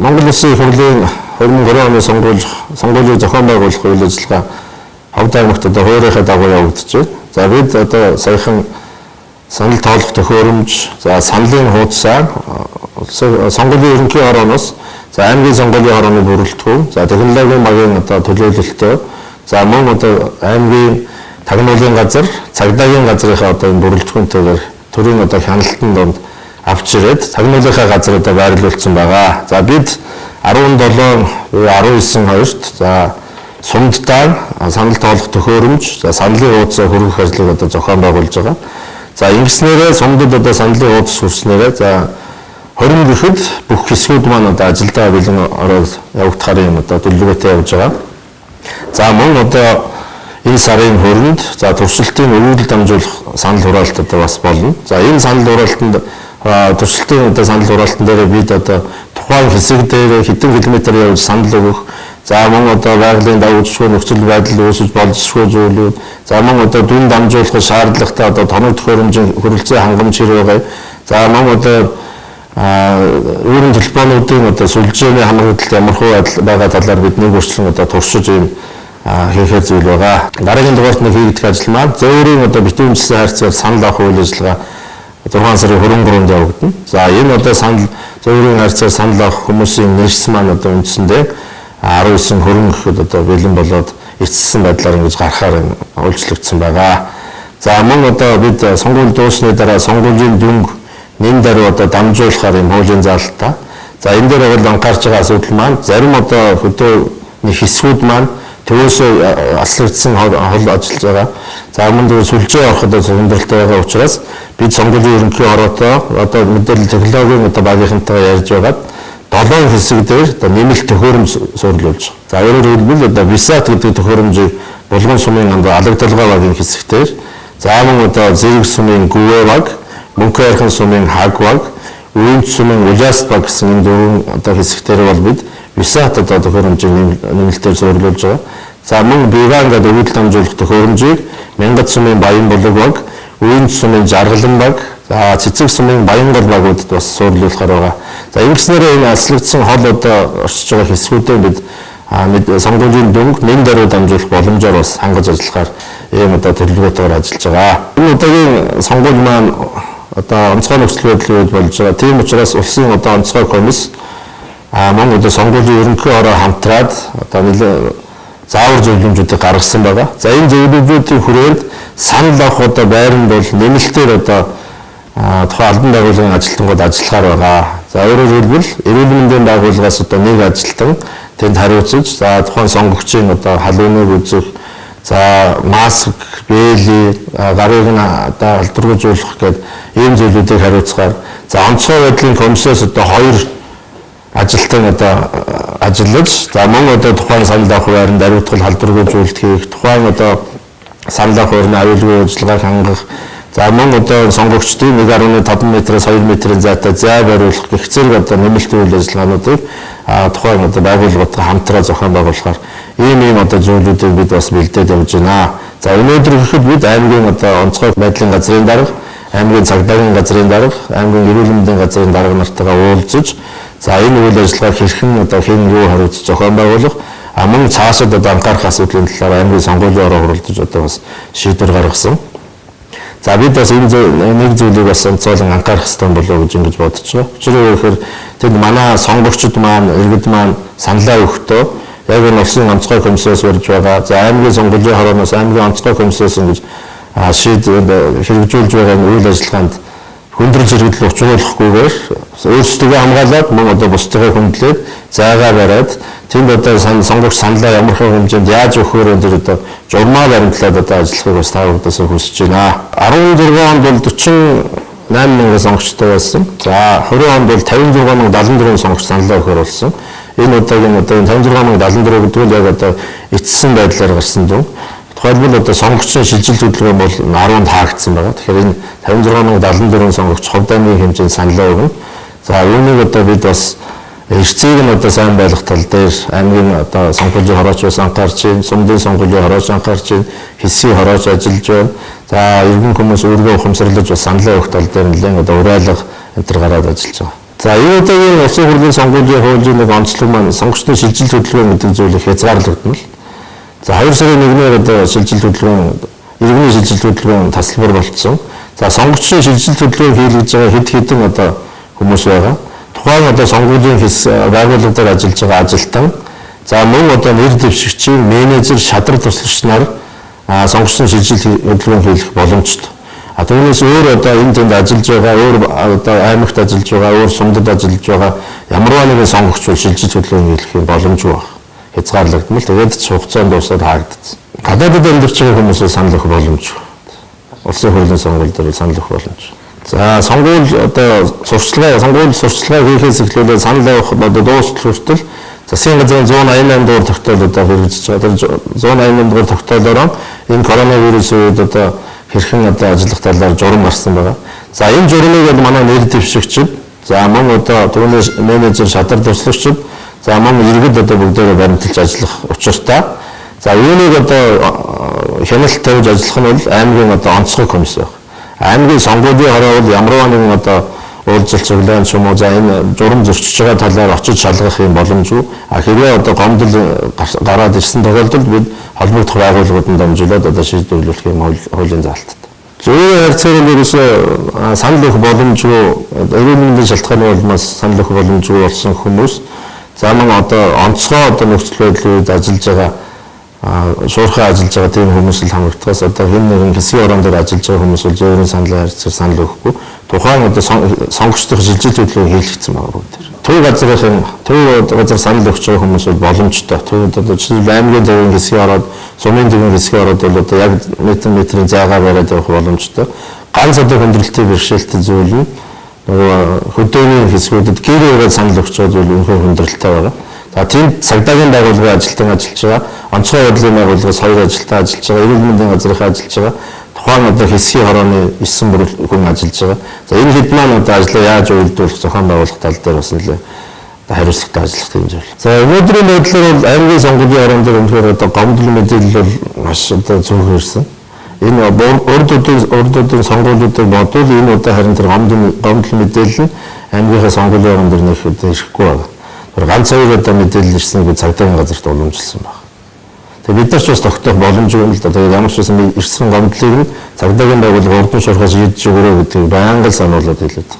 Монгол Улсын их хурлын 2020 оны сонгуулийг зохион байгуулах үйл ажиллагаа Ховд аймагт одоо хуурийнхаа дагуу явагдаж байна. За бид одоо саяхан санал тоолох төхөөрөмж, за саналын хуудасаар сонгуулийн ерөнхий хорооноос за аймгийн сонгуулийн хорооны бүрэлдэхүүн, за технологийн багийн одоо төлөөлөлтөө, за мөн одоо аймгийн тагнуулын газар, цагдаагийн газрынхаа одоо энэ бүрэлдэхүүнтэйгээр төрийн одоо хяналтын донд авч ирээд тагнуулынхаа газар одоо байрлуулсан байгаа. За бид 17-19-2-т за сумдтаар санал тоолох төхөөрөмж, за саналын хуудасаа хөрвөх ажлыг одоо зохион байгуулж байгаа. За ингэснээрээ сумдад одоо саналын хуудас хүрснээрээ за 20 гэхэд бүх хэсгүүд маань одоо ажилдаа бэлэн ороод явагдахаар юм одоо төлөвлөгөөтэй явж байгаа. За мөн одоо энэ сарын хүрээнд за туршилтын өвөглөлд дамжуулах санал хураалт одоо бас болно. За энэ санал хураалтанд туршилтын одоо санал хураалтан дээр бид одоо тухайн хэсэг дээр хэдэн километр явж санал өгөх, за мөн одоо байгалийн давуу нөхцөл байдал үүсэж болзошгүй зүйлүүд, за мөн одоо дүн дамжуулах шаардлагатай одоо тоног төхөөрөмжийн хөрөлцөө хангамж хэрэгэй, за мөн одоо өөрийн телефонуудын одоо сүлжээний хамгаалалт ямар хөө байгаа талаар бид нэг өрчлөн одоо туршиж ийм хийхэд зүйл байгаа. Дараагийн дугаарт нэг хийгдэх ажил маань зөөрийн одоо битүүмжсэн харьцаар санал авах үйл ажиллагаа 6 сарын 23-нд явагдана. За энэ одоо санал зөөрийн харьцаар санал авах хүмүүсийн нэрс маань одоо үндсэндээ 19 хөрөнгө гэхэд одоо бэлэн болоод эцссэн байдлаар ингэж гарахаар үйлчлэгдсэн байгаа. За мөн одоо бид сонгуул дуусны дараа сонгуулийн дүнг нэн даруй одоо дамжуулахаар юм хуулийн заалтаа. За энэ дээр бол анхаарч байгаа асуудал маань зарим одоо хөдөөний хэсгүүд маань төвөөсөө аслагдсан хол ажиллаж байгаа. За мөн дээр сүлжээ авах одоо сонирхолтой байгаа учраас бид сонгуулийн ерөнхий хороотой одоо мэдээлэл технологийн одоо багийнхантайгаа ярьж байгаад 7 хэсэг дээр одоо нэмэлт төхөөрөмж суурилуулж байгаа. За өөрөөр хэлбэл одоо висат гэдэг төхөөрөмжийг Булган сумын алагдалгаа багийн хэсэгтэр, за мөн одоо Зэрэг сумын Гүвэ баг, Мөнхөн хайрхан сумын Хаг баг, Үйнт сумын Уласт баг гэсэн энэ дөрвөн одоо хэсэгтэр бол бид висат одоо төхөөрөмжийн нэмэлтээр суурилуулж байгаа. За мөн Биван гэдэг өвөл дамжуулах төхөөрөмжийг Мянгат сумын Баян булаг баг, Үйнт сумын Жаргалан баг, за Цэцэг сумын Баянгол багуудад бас суурилуулахаар байгаа. За ингэснээр энэ аслагдсан хол одоо орчиж байгаа хэсгүүдэд бид сонгуулийн дүнг нэн даруй дамжуулах боломжоор бас хангаж ажиллахаар ийм одоо төлөвлөгөөтэйгээр ажиллаж байгаа. Энэ удаагийн сонгууль маань одоо онцгой нөхцөл байдлын үед болж байгаа. Тийм учраас улсын одоо онцгой комисс мөн одоо сонгуулийн ерөнхий хороо хамтраад одоо заавар зөвлөмжүүдийг гаргасан байгаа. За энэ зөвлөмжүүдийн хүрээнд санал авах одоо байранд бол нэмэлтээр одоо тухайн албан байгууллагын ажилтнууд ажиллахаар байгаа. За өөрөөр хэлбэл эрүүл мэндийн байгууллагаас одоо нэг ажилтан тэнд хариуцаж, за тухайн сонгогчийн одоо халууныг үзэх, за маск, бэлий, гарыг нь одоо халдваргуулах гэдэг ийм зүйлүүдийг хариуцгаар, за онцгой байдлын комиссоос одоо 2 ажилтан одоо ажиллаж, за мөн одоо тухайн санал авах байранд ариутгал халдваргуулалт хийх, тухайн одоо санал авах байрны аюулгүй ажиллагааг хангах, за мөн одоо сонгогчдын 1.5 метраас 2 метрийн зайтай зай бариулах гэх зэрэг одоо нэмэлт үйл ажиллагаануудыг тухайн одоо байгууллагуудтай хамтраа зохион байгуулахаар ийм одоо зүйлүүдийг бид бас бэлдээд явж байна. За өнөөдөр гэхэд бид аймгийн одоо онцгой байдлын газрын дарга, аймгийн цагдаагийн газрын дарга, аймгийн эрүүл мэндийн газрын дарга нартайгаа уулзаж, за энэ үйл ажиллагааг хэрхэн одоо хэн юу хариуцж зохион байгуулах, мөн цаашид одоо анхаарах асуудлын талаар аймгийн сонгуулийн хороо хуралдаж одоо бас шийдвэр гаргасан. За бид бас энэ нэг зүйлийг бас онцгойлон анхаарах хэрэгтэй болов уу гэж ингэж бодож байгаа. Учир нь ихээр тэд манай сонгогчид маань, иргэд маань саналаа өгөхдөө яг энэ улсын онцгой комиссоос барьж байгаа. За аймгийн сонгуулийн хорооноос аймгийн онцгой комиссоос ингэж хэрэгжүүлж байгаа үйл ажиллагаанд хүндрэл зэрэглэл учруулахгүйгээр өөрсдөө хамгаалаад мөн одоо бусдыг хөндлөөд зайгаа бариад тэнд одоо сонгогч саналаа ямар хэмжээнд яаж өгөхөөр энэ одоо журмаа баримтлаад одоо ажиллахыг бас таавуудаас хүсэж байна. 16 онд бол 48 мянган сонгогчтой байсан. За 20 онд бол 56,074 сонгогч саналаа өгөхөр болсон. Энэ удаагийн одоо 56,074 гэдэг нь яг одоо эцсийн байдлаар гарсан дүн. Тухайлбал одоо сонгогчийн шилжилт хөдөлгөөн бол 10-нд хаагдсан байгаа. Тэгэхээр энэ 56,074 сонгогч Ховд аймгийн хэмжээнд саналаа өгнө. За үүнийг одоо бид бас эрцгийг нь одоо сайн байлгах тал дээр аймгийн одоо сонгуулийн хорооч бас анхаарч байна, сумдын сонгуулийн хорооч анхаарч байна, хэсгийн хорооч ажиллаж байна. За иргэн хүмүүс өөргөө ухамсарлаж бас саналаа өгөх тал дээр нэлээд одоо уриалга энэ төр гараад ажиллаж байгаа. За энэ удаагийн улсын хурлын сонгуулийн хуулийн нэг онцлог маань сонгогчдын шилжилт хөдөлгөөн гэдэг зүйлийг хязгаарлагдана л. За 2 сарын 1-ээр одоо шилжилт хөдөлгөөн, иргэний шилжилт хөдөлгөөн тасалбар болцсон. За сонгогчдын шилжилт хөдөлгөөн хийлгэж байгаа хэдэн одоо хүмүүс байгаа. Тухайн одоо сонгуулийн байгууллагаар ажиллаж байгаа ажилтан, за мөн одоо нэр дэвшигчийн менежер, шадар туслагч нар сонгогчдын шилжилт хөдөлгөөн хийх боломжтой. Түүнээс өөр одоо энэ тэнд ажиллаж байгаа, өөр одоо аймагт ажиллаж байгаа, өөр сумдад ажиллаж байгаа ямарваа нэгэн сонгогч бол шилжилт хөдөлгөөн хийх боломжгүй байна. Хязгаарлагдмал. Тэгээд ч хугацаанд дуусаад хаагдсан. Гадаадд амьдарч байгаа хүмүүсээ санал өгөх боломжгүй. Улсын хурлын сонгуул дээр санал өгөх боломж. За сонгуул одоо сонгуул сурталчилгаа хийхээс эхлээд санал авах одоо дуустал хүртэл засгийн газрын 188 дугаар тогтоол одоо хэрэгжиж байгаа. 188 дугаар тогтоолоор энэ коронавирусын үед одоо хэрхэн одоо ажиллах талаар журам гарсан байгаа. За энэ журмыг манай нэр дэвшигчид, за мөн одоо түүний менежер, шадар туслагчид, за мөн иргэд одоо бүгдээрээ баримталж ажиллах учиртай. За үүнийг одоо хяналт тавьж ажиллах нь бол аймгийн одоо онцгой комисс байна. Аймгийн сонгуулийн хороо бол ямарваа нэгэн одоо уулзалт цуглаан ч юм уу за энэ журам зөрчиж байгаа талаар очиж шалгах юм боломжгүй. Хэрвээ одоо гомдол гараад ирсэн тохиолдолд бид холбогдох байгууллагуудад дамжуулаад одоо шийдвэрлэх юм хуулийн заалттай. Зөвхөн харьцаар ерөөсөө санал өгөх боломжгүй, эрүүл мэндийн шалтгааны улмаас санал өгөх боломжгүй болсон хүмүүс, за мөн одоо онцгой одоо нөхцөл байдлын үед ажиллаж байгаа шуурхай ажиллаж байгаа тийм хүмүүс л хамрагдахаас одоо хэн нэгэн хэсгийн орон дээр ажиллаж байгаа хүмүүс бол зөвхөн санал өгөхгүй тухайн одоо сонгогчдын шилжилт хөдөлгөөн хийлгэсэн байгаа бүгд. Төв газар санал өгч байгаа хүмүүс бол боломжтой. Төв одоо жишээ аймгийн төвийн хэсгийн ороод, сумын төвийн хэсгийн ороод бол одоо яг метрийн зайгаа бариад явах боломжтой. Ганц одоо хүндрэлтийн бэрхшээлтэй зүйл нь нөгөө хөдөөний хэсгүүдэд гэр ирээд санал өгч байгаа зүйл үнэхээр хүндрэлтэй байгаа. За тийм цагдаагийн байгууллагын ажилтан ажиллаж байгаа, онцгой байдлын байгууллагаас 2 ажилтан ажиллаж байгаа, эрүүл мэндийн газрынхаа ажиллаж байгаа, тухайн одоо хэсгийн хорооны 9 бүр хүн ажиллаж байгаа. За энэ хэд маань одоо ажлаа яаж үйлдвэрлэх зохион байгуулах тал дээр бас нэлээ хариуцлагатай ажиллах юм зүйл. За өнөөдрийн байдлаар бол аймгийн сонгуулийн орон дээр өнөхөр одоо гомдол мэдээлэл бол маш одоо цөөхөн ирсэн. Энэ урд өдрийн сонгуулиудыг бодвол энэ удаа харин тэр гомдол мэдээлэл нь аймгийнхаа сонгуулийн орон дээр нэг ирэхгүй байна. Ганц хоёр одоо мэдээлэл ирснийг би цагдаагийн газарт уламжилсан байна. Тэгээ бид нар ч бас тогтоох боломжгүй юм л да. Тэгээ ямар ч байсан ирсэн гомдлыг нь цагдаагийн байгууллага урд нь шуурхаас шийдэж өгөрөө гэдгийг байнга сануулад хэлээд.